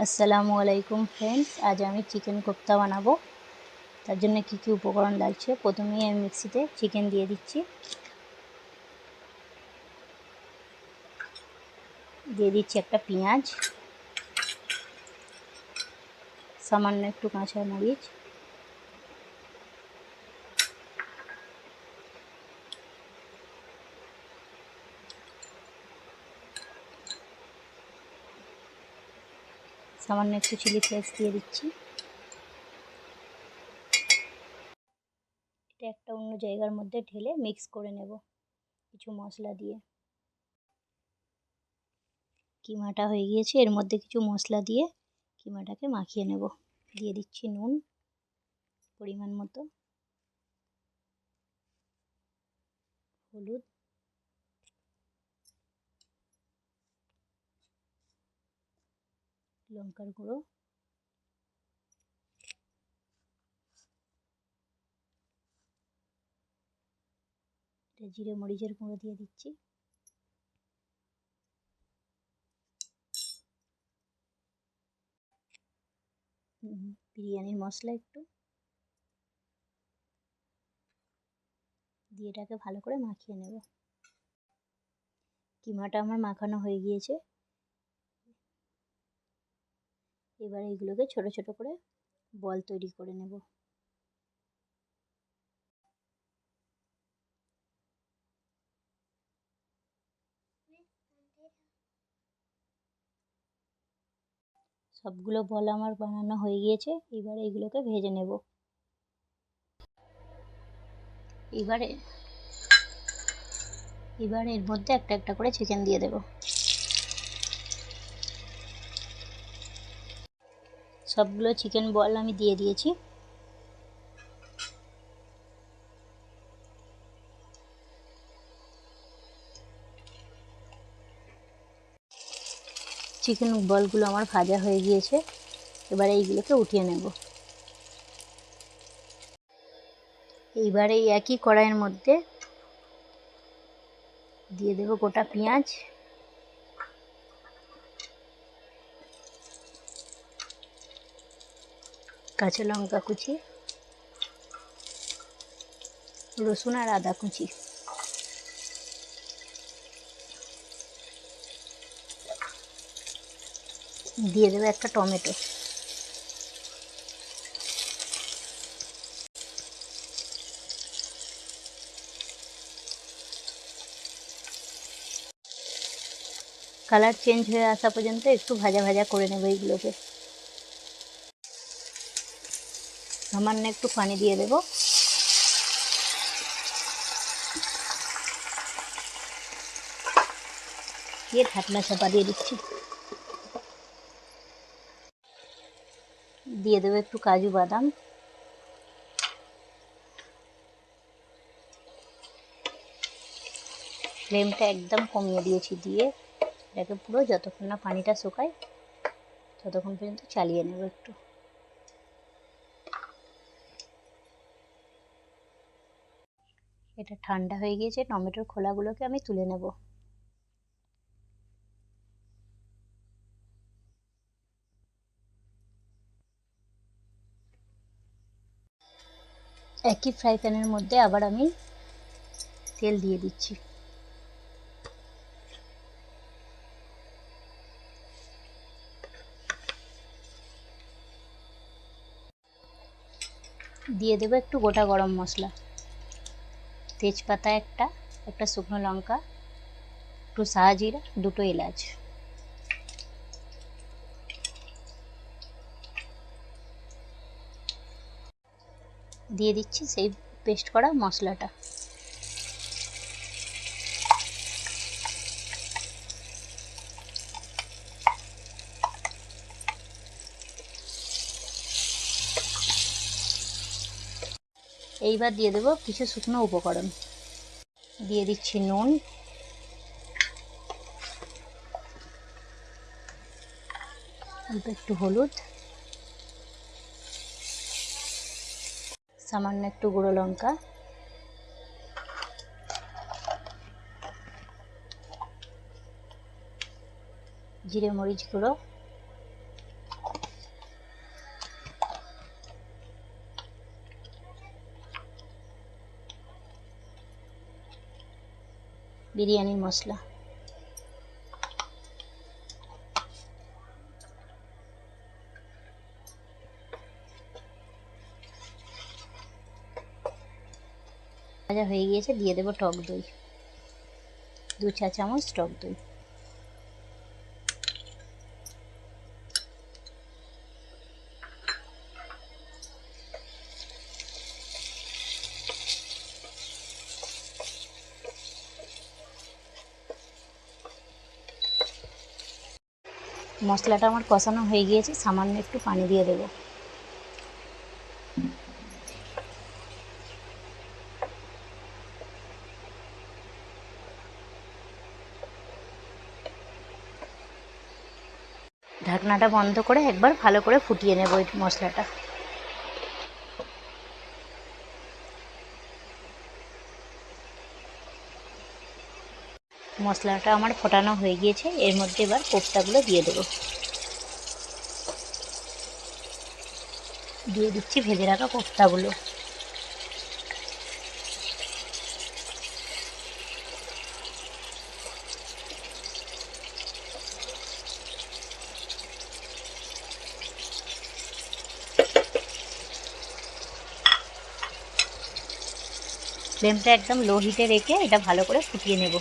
আসসালামু আলাইকুম ফ্রেন্ডস, আজ আমি চিকেন কোফতা বানাবো। তার জন্য কি কি উপকরণ লাগছে, প্রথমেই আমি মিক্সিতে চিকেন দিয়ে দিচ্ছি একটা পেঁয়াজ, সামান্য একটু কাঁচা মরিচ, সামান্য একটু চিলি ফ্লেক্স দিয়ে দিচ্ছি। এটা একটা অন্য জায়গার মধ্যে ঢেলে মিক্স করে নেব কিছু মশলা দিয়ে। কিমাটা হয়ে গিয়েছে, এর মধ্যে কিছু মশলা দিয়ে কিমাটাকে মাখিয়ে নেব। দিয়ে দিচ্ছি নুন পরিমাণ মতো, হলুদ, লঙ্কার গুঁড়ো, জিরে মরিচের গুঁড়ো দিয়ে দিচ্ছি, বিরিয়ানির মশলা একটু দিয়ে এটাকে ভালো করে মাখিয়ে নেব। কিমাটা আমার মাখানো হয়ে গিয়েছে। এবার এইগুলোকে ছোট ছোট করে বল তৈরি করে নেব। সবগুলো বল আমার বানানো হয়ে গিয়েছে। এবার এইগুলোকে ভেজে নেব। এবার এর মধ্যে একটা একটা করে চিকেন দিয়ে দেব। সবগুলো চিকেন বল আমি দিয়ে দিয়েছি। চিকেন বলগুলো আমার ভাজা হয়ে গিয়েছে। এবার এইগুলোকে উঠিয়ে নেব। এইবার এই একই কড়াইয়ের মধ্যে দিয়ে দেব গোটা পেঁয়াজ, কাঁচা লঙ্কা কুচি, রসুন আর আদা কুচি, দিয়ে দেবো একটা টমেটো। কালার চেঞ্জ হয়ে আসা পর্যন্ত একটু ভাজা ভাজা করে নেব এইগুলোকে। সামান্য একটু পানি দিয়ে দেব। দিয়ে ঢাকনা চাপা দিয়ে দিচ্ছি। দিয়ে দেবো একটু কাজু বাদাম, ফ্লেমটা একদম কমিয়ে দিয়েছি। দিয়ে এটাকে পুরো যতক্ষণ না পানিটা শুকায় ততক্ষণ পর্যন্ত চালিয়ে নেব একটু। এটা ঠান্ডা হয়ে গিয়েছে। টমেটোর খোলাগুলোকে আমি তুলে নেব। একই ফ্রাই প্যানের মধ্যে আবার আমি তেল দিয়ে দিচ্ছি। দিয়ে দেবো একটু গোটা গরম মশলা, তেজপাতা একটা, একটা শুকনো লঙ্কা, একটু সাহজিরা, দুটো এলাচ। দিয়ে দিচ্ছি সেই পেস্ট করা মশলাটা। এইবার দিয়ে দেবো কিছু শুকনো উপকরণ। দিয়ে দিচ্ছি নুন, অল্প একটু হলুদ, সামান্য একটু গুঁড়ো লঙ্কা, জিরে মরিচ গুঁড়ো, বিরিয়ানি মশলা। ভাজা হয়ে গিয়েছে, দিয়ে দেবো টক দই, 2 চা চামচ টক দই। মশলাটা আমার কষানো হয়ে গিয়েছে, সামান্য একটু পানি দিয়ে দেবো। ঢাকনাটা বন্ধ করে একবার ভালো করে ফুটিয়ে নেব এই মশলাটা। মশলাটা আমার ফোটানো হয়ে গিয়েছে, এর মধ্যে এবার কোপ্তাগুলো দিয়ে দেবো। দিয়ে দিচ্ছি ভেজে রাখা কোপ্তাগুলো। ফ্লেমটা একদম লো হিটে রেখে এটা ভালো করে ফুটিয়ে নেব।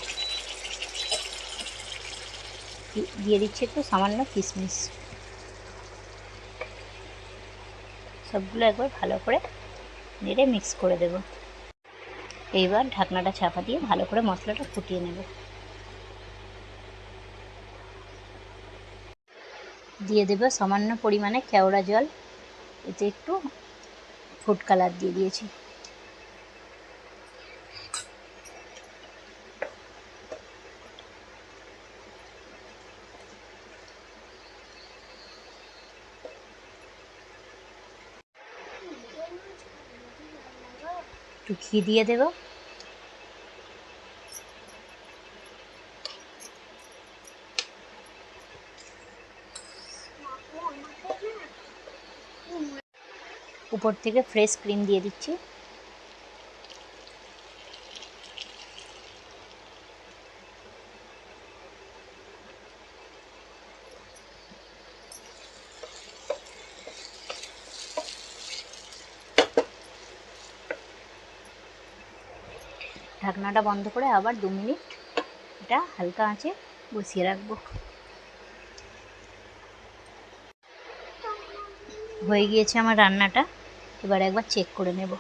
দিয়ে দিচ্ছি একটু সামান্য কিশমিশ। সবগুলো একবার ভালো করে নেড়ে মিক্স করে দেব। এইবার ঢাকনাটা চাপা দিয়ে ভালো করে মশলাটা ফুটিয়ে নেব। দিয়ে দেব সামান্য পরিমাণে কেওড়া জল, এতে একটু ফুড কালার দিয়ে দিয়েছি। একটু ঘি দিয়ে দেব। উপর থেকে ফ্রেশ ক্রিম দিয়ে দিচ্ছি। ঢাকনাটা বন্ধ করে আবার 2 মিনিট এটা হালকা আঁচে বসিয়ে রাখবো। হয়ে গিয়েছে আমার রান্নাটা, এবার একবার চেক করে নেব।